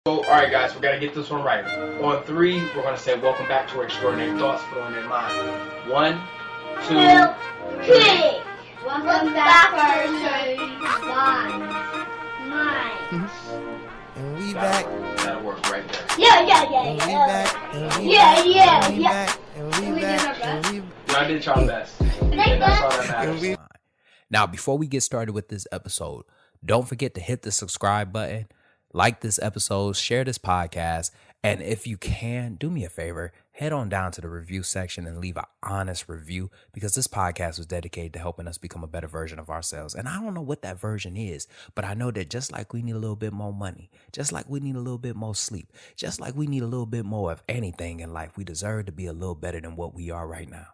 So, all right, guys, we got to get this one right. On three, we're going to say, welcome back to Extraordinary Thoughts Put on Their Mind. 1, 2, 3. Welcome back to Extraordinary Mind. And we back. That'll work right there. Yeah. And we back. And we Yeah. back. And we back. And we back. And we Y'all did y'all best. And that's all that matters. Now, before we get started with this episode, don't forget to hit the subscribe button, like this episode, share this podcast, and if you can, do me a favor, head on down to the review section and leave an honest review, because this podcast was dedicated to helping us become a better version of ourselves. And I don't know what that version is, but I know that just like we need a little bit more money, just like we need a little bit more sleep, just like we need a little bit more of anything in life, we deserve to be a little better than what we are right now.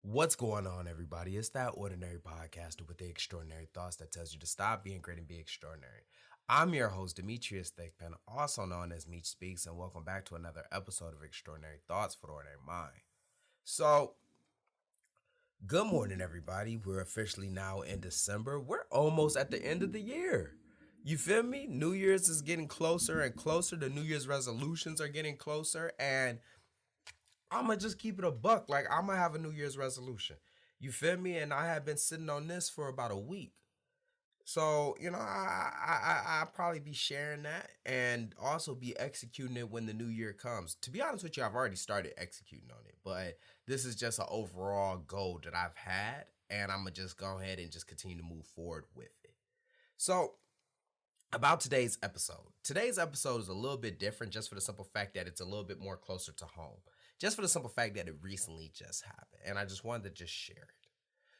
What's going on, everybody? It's that ordinary podcaster with the extraordinary thoughts that tells you to stop being great and be extraordinary. I'm your host, Demetrius Thickpen, also known as Meech Speaks, and welcome back to another episode of Extraordinary Thoughts for the Ordinary Mind. So, good morning, everybody. We're officially now in December. We're almost at the end of the year. You feel me? New Year's is getting closer and closer. The New Year's resolutions are getting closer, and I'm going to just keep it a buck. Like, I'm going to have a New Year's resolution. You feel me? And I have been sitting on this for about a week. So, you know, I'll probably be sharing that and also be executing it when the new year comes. To be honest with you, I've already started executing on it, but this is just an overall goal that I've had, and I'm going to just go ahead and just continue to move forward with it. So, about today's episode. Today's episode is a little bit different just for the simple fact that it's a little bit more closer to home. Just for the simple fact that it recently just happened, and I just wanted to just share it.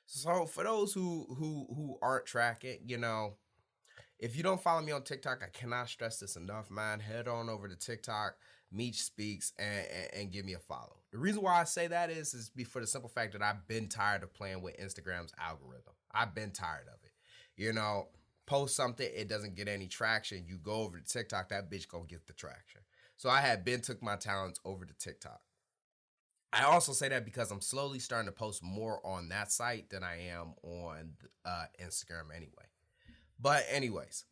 So for those who aren't tracking, you know, if you don't follow me on TikTok, I cannot stress this enough, man. Head on over to TikTok, Meech Speaks, and give me a follow. The reason why I say that is for the simple fact that I've been tired of playing with Instagram's algorithm. I've been tired of it. You know, post something, it doesn't get any traction. You go over to TikTok, that bitch gonna get the traction. So I had took my talents over to TikTok. I also say that because I'm slowly starting to post more on that site than I am on Instagram anyway. But anyways,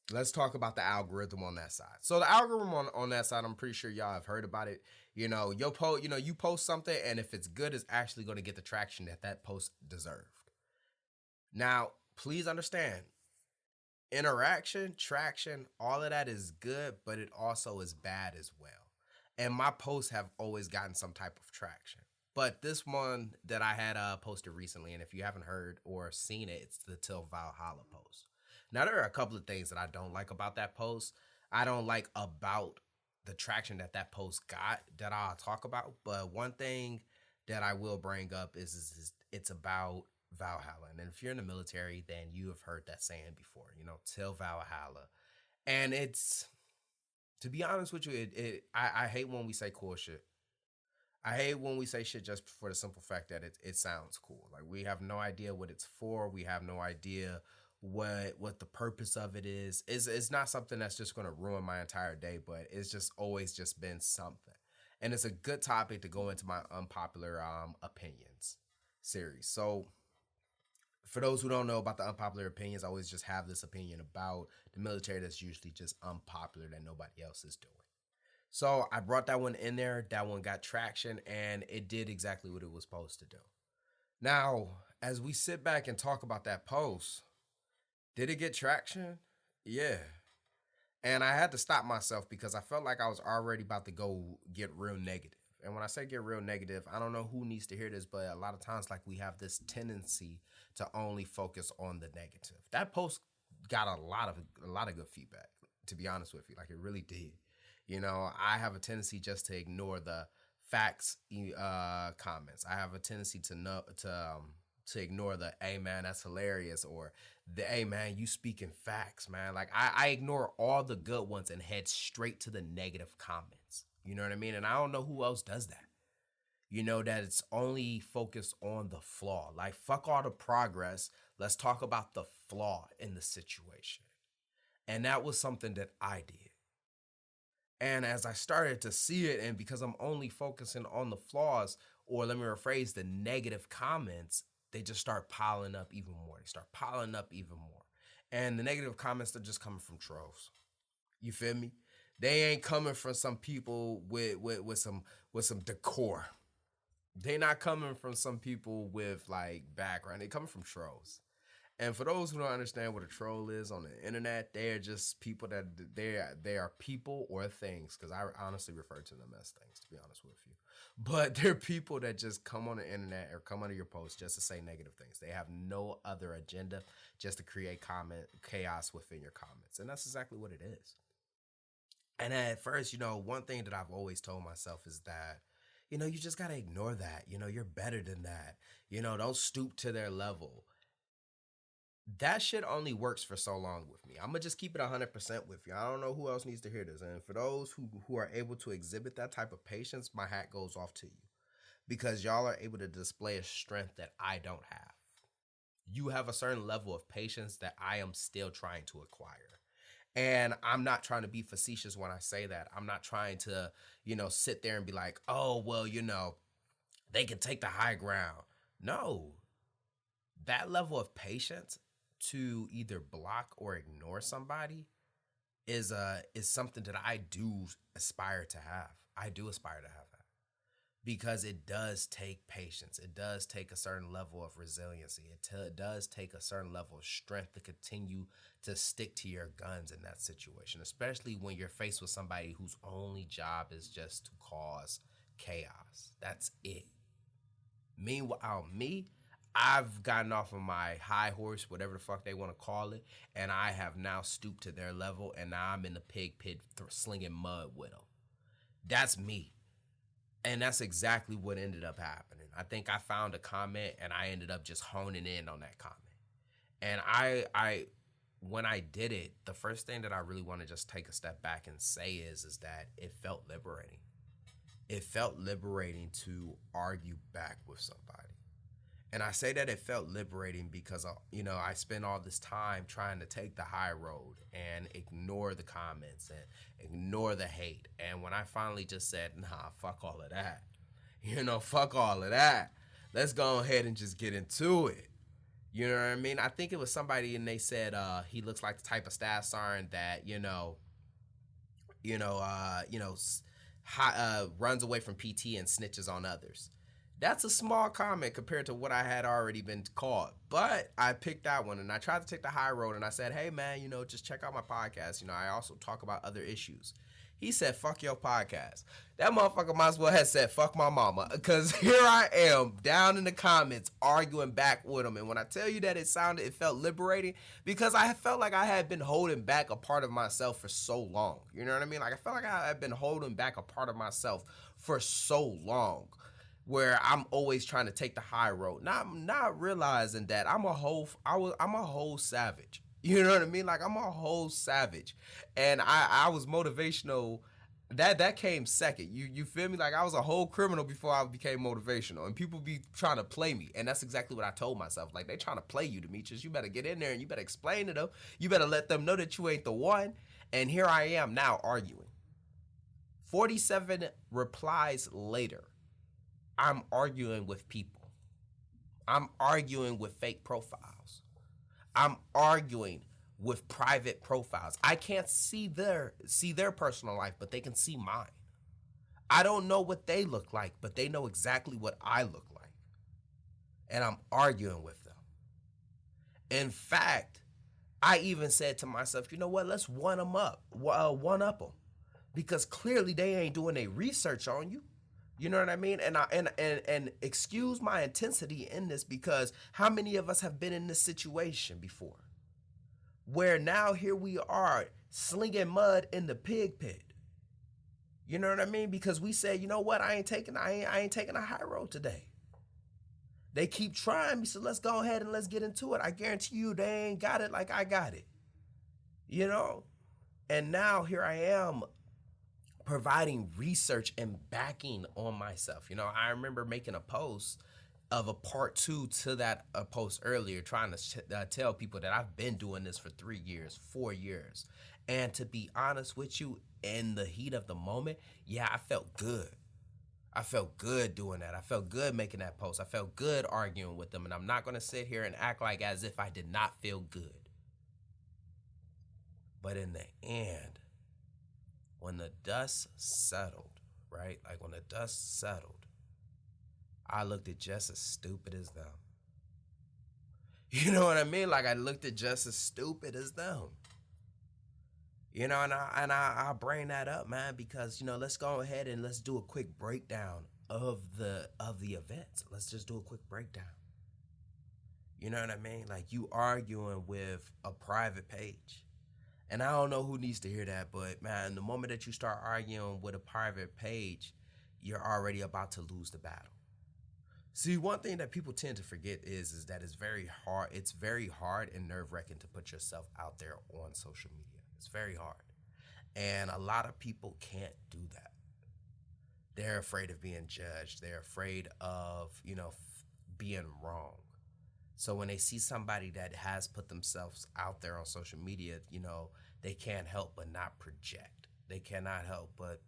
let's talk about the algorithm on that side. So the algorithm on that side, I'm pretty sure y'all have heard about it. You know, you post something, and if it's good, it's actually going to get the traction that post deserved. Now, please understand, interaction, traction, all of that is good, but it also is bad as well. And my posts have always gotten some type of traction. But this one that I had posted recently, and if you haven't heard or seen it, it's the Til Valhalla post. Now, there are a couple of things that I don't like about that post. I don't like about the traction that post got that I'll talk about. But one thing that I will bring up is it's about Valhalla. And if you're in the military, then you have heard that saying before, you know, Til Valhalla. And it's... To be honest with you, I hate when we say cool shit. I hate when we say shit just for the simple fact that it sounds cool. Like, we have no idea what it's for. We have no idea what the purpose of it is. It's not something that's just going to ruin my entire day, but it's just always just been something. And it's a good topic to go into my unpopular opinions series. So, for those who don't know about the unpopular opinions, I always just have this opinion about the military that's usually just unpopular that nobody else is doing. So I brought that one in there. That one got traction, and it did exactly what it was supposed to do. Now, as we sit back and talk about that post, did it get traction? Yeah. And I had to stop myself because I felt like I was already about to go get real negative. And when I say get real negative, I don't know who needs to hear this, but a lot of times, like, we have this tendency to only focus on the negative. That post got a lot of good feedback, to be honest with you. Like, it really did. You know, I have a tendency just to ignore the facts comments. I have a tendency to ignore the, hey man, that's hilarious, or the, hey man, you speaking facts, man. Like, I ignore all the good ones and head straight to the negative comments. You know what I mean? And I don't know who else does that. You know, that it's only focused on the flaw. Like, fuck all the progress. Let's talk about the flaw in the situation. And that was something that I did. And as I started to see it, and because I'm only focusing on the flaws, or let me rephrase, the negative comments, they just start piling up even more. They start piling up even more. And the negative comments are just coming from trolls. You feel me? They ain't coming from some people with some decor. They not coming from some people with like background. They coming from trolls. And for those who don't understand what a troll is on the internet, they are just people that they are people or things, because I honestly refer to them as things, to be honest with you. But they're people that just come on the internet or come under your post just to say negative things. They have no other agenda, just to create chaos within your comments. And that's exactly what it is. And at first, one thing that I've always told myself is that, you just got to ignore that. You're better than that. Don't stoop to their level. That shit only works for so long with me. I'm going to just keep it 100% with you. I don't know who else needs to hear this. And for those who are able to exhibit that type of patience, my hat goes off to you. Because y'all are able to display a strength that I don't have. You have a certain level of patience that I am still trying to acquire. And I'm not trying to be facetious when I say that. I'm not trying to, sit there and be like, oh, well, they can take the high ground. No. That level of patience to either block or ignore somebody is something that I do aspire to have. I do aspire to have that. Because it does take patience. It does take a certain level of resiliency. It does take a certain level of strength to continue to stick to your guns in that situation, especially when you're faced with somebody whose only job is just to cause chaos. That's it. Meanwhile, I've gotten off of my high horse, whatever the fuck they want to call it, and I have now stooped to their level, and now I'm in the pig pit slinging mud with them. That's me. And that's exactly what ended up happening. I think I found a comment, and I ended up just honing in on that comment. And I when I did it, the first thing that I really want to just take a step back and say is that it felt liberating. It felt liberating to argue back with somebody. And I say that it felt liberating because, I spent all this time trying to take the high road and ignore the comments and ignore the hate. And when I finally just said, nah, fuck all of that. Fuck all of that. Let's go ahead and just get into it. You know what I mean? I think it was somebody and they said he looks like the type of staff sergeant that, runs away from PT and snitches on others. That's a small comment compared to what I had already been called. But I picked that one and I tried to take the high road and I said, hey man, just check out my podcast. I also talk about other issues. He said, fuck your podcast. That motherfucker might as well have said, fuck my mama. Because here I am down in the comments arguing back with him. And when I tell you that it felt liberating, because I felt like I had been holding back a part of myself for so long. You know what I mean? Like I felt like I had been holding back a part of myself for so long. Where I'm always trying to take the high road, not realizing that I'm a whole savage. You know what I mean? Like I'm a whole savage, and I was motivational. That came second. You feel me? Like I was a whole criminal before I became motivational, and people be trying to play me, and that's exactly what I told myself. Like they trying to play you, Demetrius. You better get in there and you better explain to them. You better let them know that you ain't the one. And here I am now arguing. 47 replies later. I'm arguing with people. I'm arguing with fake profiles. I'm arguing with private profiles. I can't see their personal life, but they can see mine. I don't know what they look like, but they know exactly what I look like. And I'm arguing with them. In fact, I even said to myself, you know what? Let's one up them. Because clearly they ain't doing their research on you. You know what I mean? And excuse my intensity in this, because how many of us have been in this situation before? Where now here we are slinging mud in the pig pit. You know what I mean? Because we said, you know what? I ain't taking a high road today. They keep trying me, so let's go ahead and let's get into it. I guarantee you they ain't got it like I got it. And now here I am, providing research and backing on myself. I remember making a post of a part 2 to that post earlier, trying to tell people that I've been doing this for 3 years, 4 years. And to be honest with you, in the heat of the moment, yeah, I felt good. I felt good doing that. I felt good making that post. I felt good arguing with them. And I'm not going to sit here and act like as if I did not feel good. But in the end, when the dust settled, right? Like when the dust settled, I looked at just as stupid as them. You know what I mean? Like I looked at just as stupid as them. You know, and I bring that up, man, because, you know, let's go ahead and let's do a quick breakdown of the events. Let's just do a quick breakdown. You know what I mean? Like you arguing with a private page. And I don't know who needs to hear that, but man, the moment that you start arguing with a private page, you're already about to lose the battle. See, one thing that people tend to forget is that it's very hard. It's very hard and nerve-wracking to put yourself out there on social media. It's very hard. And a lot of people can't do that. They're afraid of being judged. They're afraid of, you know, being wrong. So when they see somebody that has put themselves out there on social media, you know, they can't help but not project. They cannot help but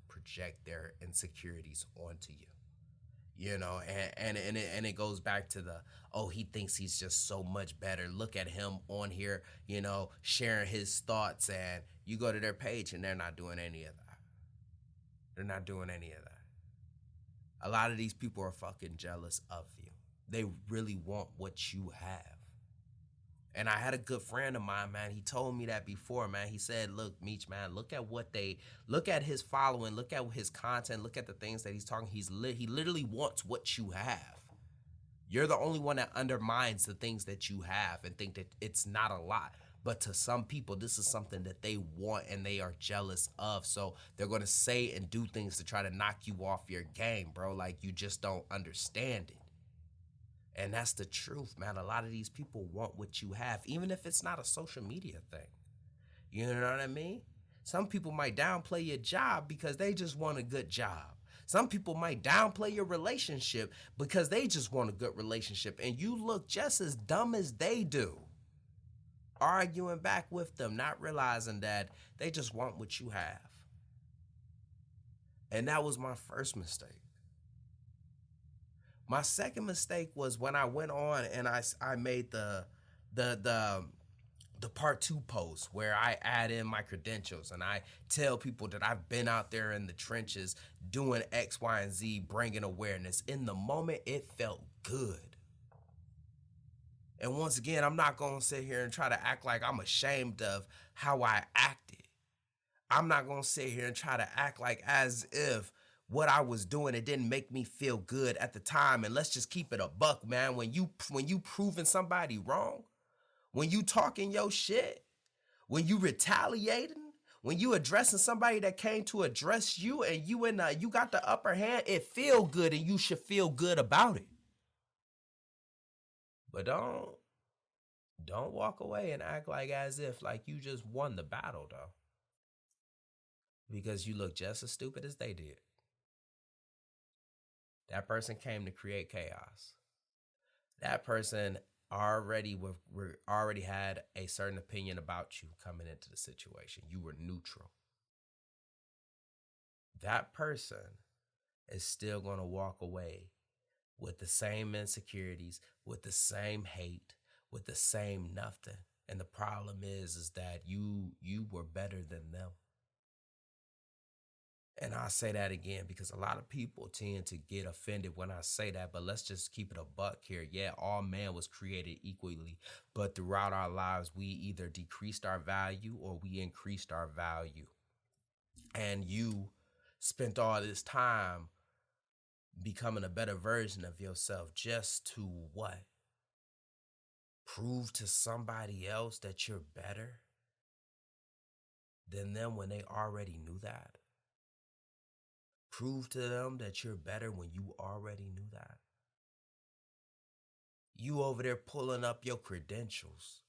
project their insecurities onto you. You know, and it goes back to the, oh, he thinks he's just so much better. Look at him on here, you know, sharing his thoughts, and you go to their page and they're not doing any of that. They're not doing any of that. A lot of these people are fucking jealous of you. They really want what you have. And I had a good friend of mine, man. He told me that before, man. He said, look, Meech, man, look at his following, look at his content, look at the things that he's talking. He literally wants what you have. You're the only one that undermines the things that you have and think that it's not a lot. But to some people, this is something that they want and they are jealous of. So they're going to say and do things to try to knock you off your game, bro. Like you just don't understand it. And that's the truth, man. A lot of these people want what you have, even if it's not a social media thing. You know what I mean? Some people might downplay your job because they just want a good job. Some people might downplay your relationship because they just want a good relationship. And you look just as dumb as they do, arguing back with them, not realizing that they just want what you have. And that was my first mistake. My second mistake was when I went on and I made the part 2 post where I add in my credentials and I tell people that I've been out there in the trenches doing X, Y, and Z, bringing awareness. In the moment, it felt good. And once again, I'm not going to sit here and try to act like I'm ashamed of how I acted. I'm not going to sit here and try to act like as if what I was doing, it didn't make me feel good at the time. And let's just keep it a buck, man. When you proving somebody wrong, when you talking your shit, when you retaliating, when you addressing somebody that came to address you and you got the upper hand, it feel good and you should feel good about it. But don't walk away and act like as if like you just won the battle, though. Because you look just as stupid as they did. That person came to create chaos. That person already had a certain opinion about you coming into the situation. You were neutral. That person is still going to walk away with the same insecurities, with the same hate, with the same nothing. And the problem is that you were better than them. And I'll say that again because a lot of people tend to get offended when I say that, but let's just keep it a buck here. Yeah, all man was created equally, but throughout our lives, we either decreased our value or we increased our value. And you spent all this time becoming a better version of yourself just to what? Prove to somebody else that you're better than them when they already knew that. Prove to them that you're better when you already knew that. You over there pulling up your credentials,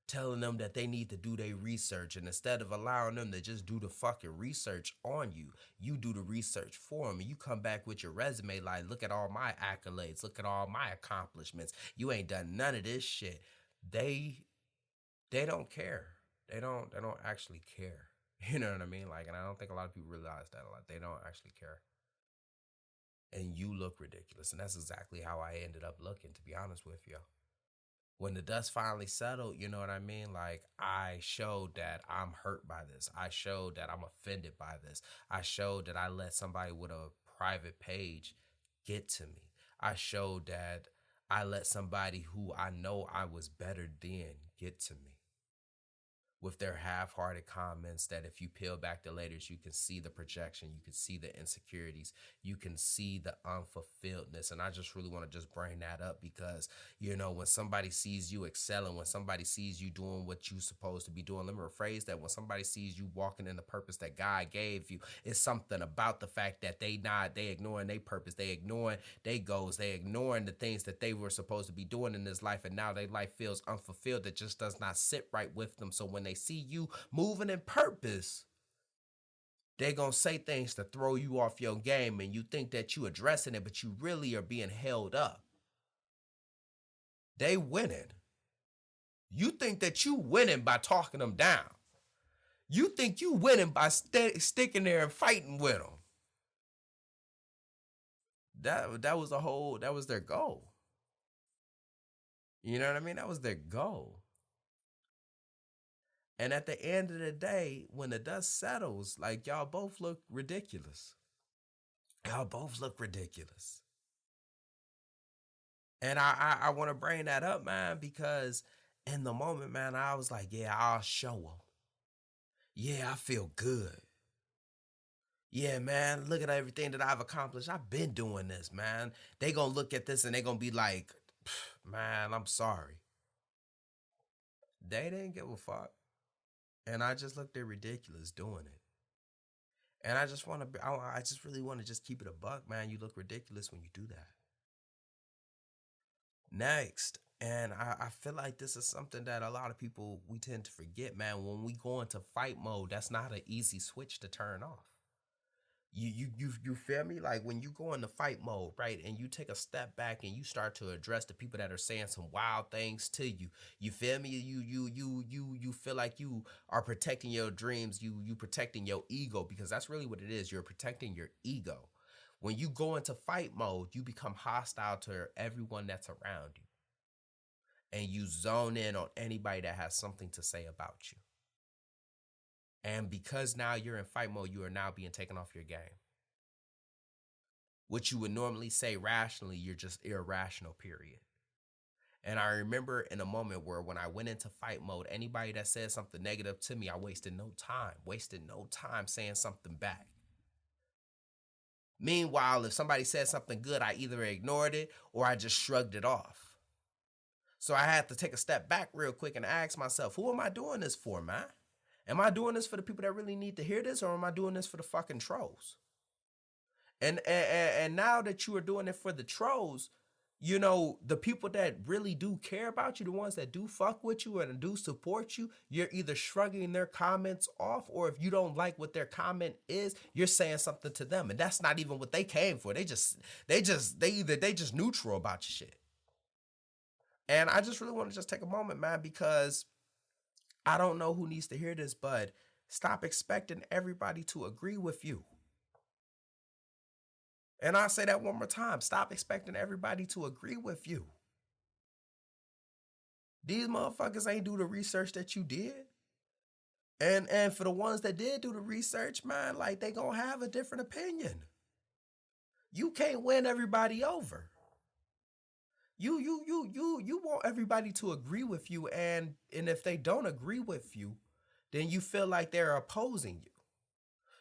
telling them that they need to do their research, and instead of allowing them to just do the fucking research on you, you do the research for them, and you come back with your resume like, look at all my accolades, look at all my accomplishments. You ain't done none of this shit. They don't care. They don't actually care. You know what I mean? Like, and I don't think a lot of people realize that a lot. They don't actually care. And you look ridiculous. And that's exactly how I ended up looking, to be honest with you. when the dust finally settled, you know what I mean? Like, I showed that I'm hurt by this. I showed that I'm offended by this. I showed that I let somebody with a private page get to me. I showed that I let somebody who I know I was better than get to me with their half-hearted comments that if you peel back the layers, you can see the projection, you can see the insecurities, you can see the unfulfilledness. And I just really want to just bring that up because, you know, when somebody sees you excelling, when somebody sees you doing what you're supposed to be doing, let me rephrase that. When somebody sees you walking in the purpose that God gave you, it's something about the fact that they ignoring their purpose, they ignoring their goals, they ignoring the things that they were supposed to be doing in this life, and now their life feels unfulfilled. That just does not sit right with them. So when they see you moving in purpose, they're going to say things to throw you off your game, and you think that you addressing it, but you really are being held up. They winning. You think that you winning by talking them down. You think you winning by sticking there and fighting with them. That was their goal. You know what I mean? That was their goal. And at the end of the day, when the dust settles, like, y'all both look ridiculous. Y'all both look ridiculous. And I want to bring that up, man, because in the moment, man, I was like, yeah, I'll show them. Yeah, I feel good. Yeah, man, look at everything that I've accomplished. I've been doing this, man. They gonna look at this and they gonna be like, man, I'm sorry. They didn't give a fuck. And I just looked at ridiculous doing it. And I just really want to just keep it a buck, man. You look ridiculous when you do that. Next, and I feel like this is something that a lot of people, we tend to forget, man. When we go into fight mode, that's not an easy switch to turn off. You feel me? Like, when you go into fight mode, right, and you take a step back and you start to address the people that are saying some wild things to you. You feel me? You feel like you are protecting your dreams. You protecting your ego, because that's really what it is. You're protecting your ego. When you go into fight mode, you become hostile to everyone that's around you, and you zone in on anybody that has something to say about you. And because now you're in fight mode, you are now being taken off your game. What you would normally say rationally, you're just irrational, period. And I remember in a moment where when I went into fight mode, anybody that said something negative to me, I wasted no time saying something back. Meanwhile, if somebody said something good, I either ignored it or I just shrugged it off. So I had to take a step back real quick and ask myself, who am I doing this for, man? Am I doing this for the people that really need to hear this, or am I doing this for the fucking trolls? And now that you are doing it for the trolls, you know, the people that really do care about you, the ones that do fuck with you and do support you, you're either shrugging their comments off, or if you don't like what their comment is, you're saying something to them. And that's not even what they came for. They just neutral about your shit. And I just really want to just take a moment, man, because I don't know who needs to hear this, but stop expecting everybody to agree with you. And I'll say that one more time. Stop expecting everybody to agree with you. These motherfuckers ain't do the research that you did. And for the ones that did do the research, man, like, they gonna have a different opinion. You can't win everybody over. You want everybody to agree with you, and if they don't agree with you, then you feel like they're opposing you.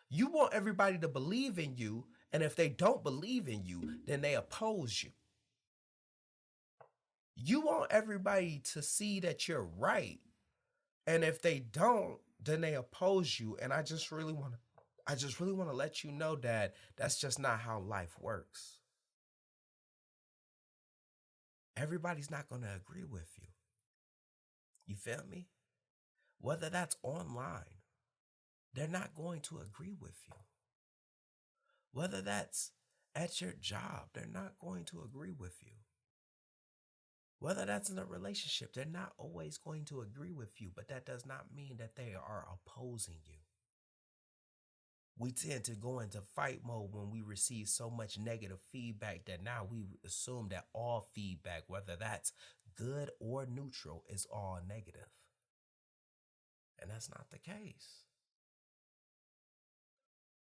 You want everybody to believe in you, and if they don't believe in you, then they oppose you. You want everybody to see that you're right, and if they don't, then they oppose you. And I just really want to let you know that that's just not how life works. Everybody's not going to agree with you. You feel me? Whether that's online, they're not going to agree with you. Whether that's at your job, they're not going to agree with you. Whether that's in a relationship, they're not always going to agree with you, but that does not mean that they are opposing you. We tend to go into fight mode when we receive so much negative feedback that now we assume that all feedback, whether that's good or neutral is all negative. And that's not the case.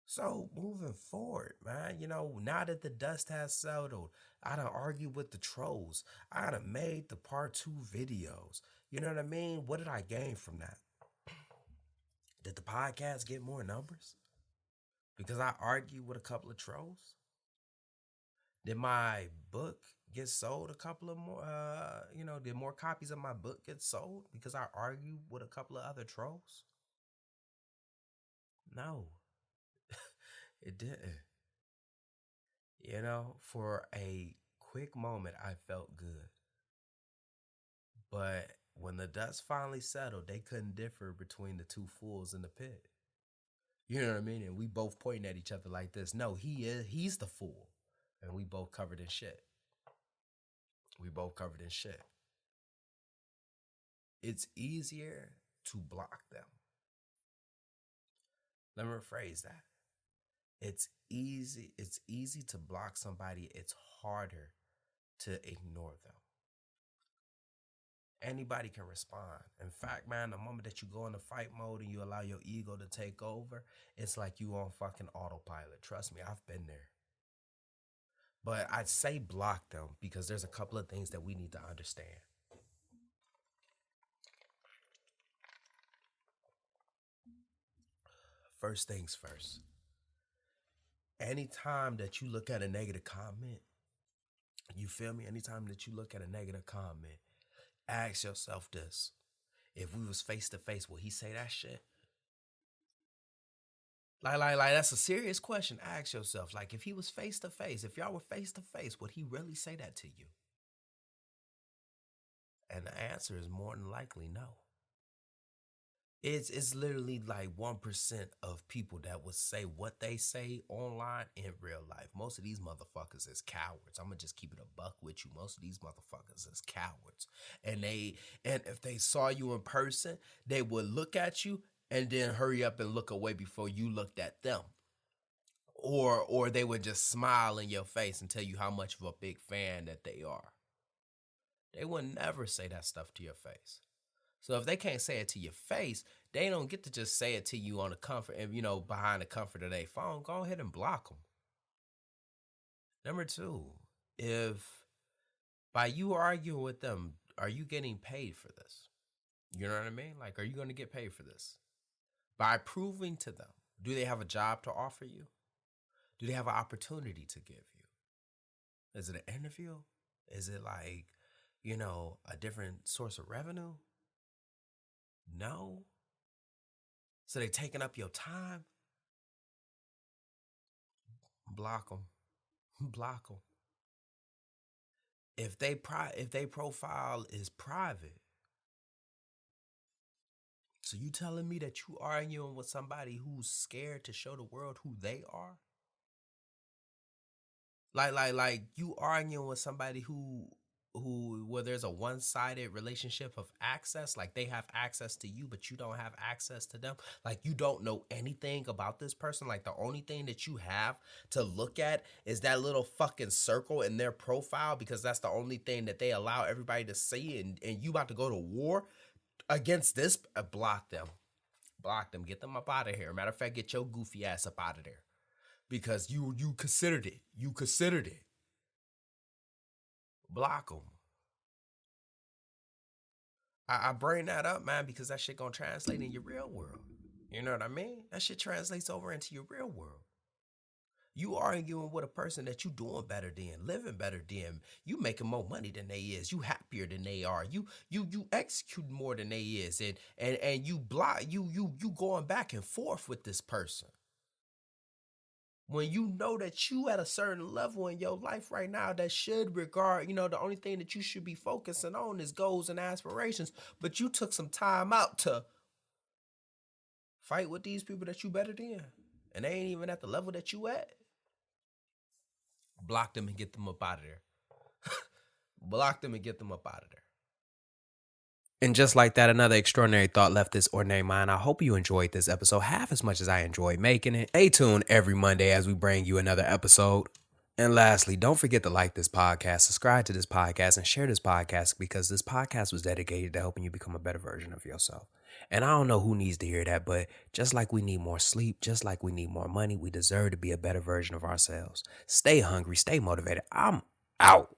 So moving forward, man, now that the dust has settled, I done argued with the trolls. I done made the part 2 videos. You know what I mean? What did I gain from that? Did the podcast get more numbers? Because I argued with a couple of trolls? Did my book get sold a couple of more, did more copies of my book get sold because I argued with a couple of other trolls? No, it didn't. For a quick moment, I felt good. But when the dust finally settled, they couldn't differ between the two fools in the pit. You know what I mean? And we both pointing at each other like this. No, he's the fool. And we both covered in shit. It's easier to block them. Let me rephrase that. It's easy to block somebody. It's harder to ignore them. Anybody can respond. In fact, man, the moment that you go into fight mode and you allow your ego to take over, it's like you on fucking autopilot. Trust me, I've been there. But I'd say block them because there's a couple of things that we need to understand. First things first. Anytime that you look at a negative comment, you feel me? Anytime that you look at a negative comment, ask yourself this. If we was face to face, would he say that shit? Like, that's a serious question. Ask yourself, like, if he was face to face, if y'all were face to face, would he really say that to you? And the answer is more than likely no. It's literally like 1% of people that would say what they say online in real life. Most of these motherfuckers is cowards. I'm gonna just keep it a buck with you. Most of these motherfuckers is cowards. And if they saw you in person, they would look at you and then hurry up and look away before you looked at them. Or they would just smile in your face and tell you how much of a big fan that they are. They would never say that stuff to your face. So if they can't say it to your face, they don't get to just say it to you on the comfort and, behind the comfort of their phone. Go ahead and block them. Number 2, if by you arguing with them, are you getting paid for this? You know what I mean? Like, are you going to get paid for this? By proving to them, do they have a job to offer you? Do they have an opportunity to give you? Is it an interview? Is it like, a different source of revenue? No. So they taking up your time? Block them. Block them. If they profile is private, so you telling me that you arguing with somebody who's scared to show the world who they are? Like you arguing with somebody who where there's a one-sided relationship of access, like they have access to you, but you don't have access to them. Like you don't know anything about this person. Like the only thing that you have to look at is that little fucking circle in their profile because that's the only thing that they allow everybody to see. And you about to go to war against this, block them. Block them. Get them up out of here. Matter of fact, get your goofy ass up out of there. Because you considered it. You considered it. Block them. I bring that up, man, because that shit gonna translate in your real world. You know what I mean? That shit translates over into your real world. You arguing with a person that you doing better than, living better than. You making more money than they is. You happier than they are. You execute more than they is. And you block you going back and forth with this person. When you know that you at a certain level in your life right now that should regard, the only thing that you should be focusing on is goals and aspirations, but you took some time out to fight with these people that you better than, and they ain't even at the level that you at. Block them and get them up out of there. Block them and get them up out of there. And just like that, another extraordinary thought left this ordinary mind. I hope you enjoyed this episode half as much as I enjoyed making it. Stay tuned every Monday as we bring you another episode. And lastly, don't forget to like this podcast, subscribe to this podcast, and share this podcast because this podcast was dedicated to helping you become a better version of yourself. And I don't know who needs to hear that, but just like we need more sleep, just like we need more money, we deserve to be a better version of ourselves. Stay hungry, stay motivated. I'm out.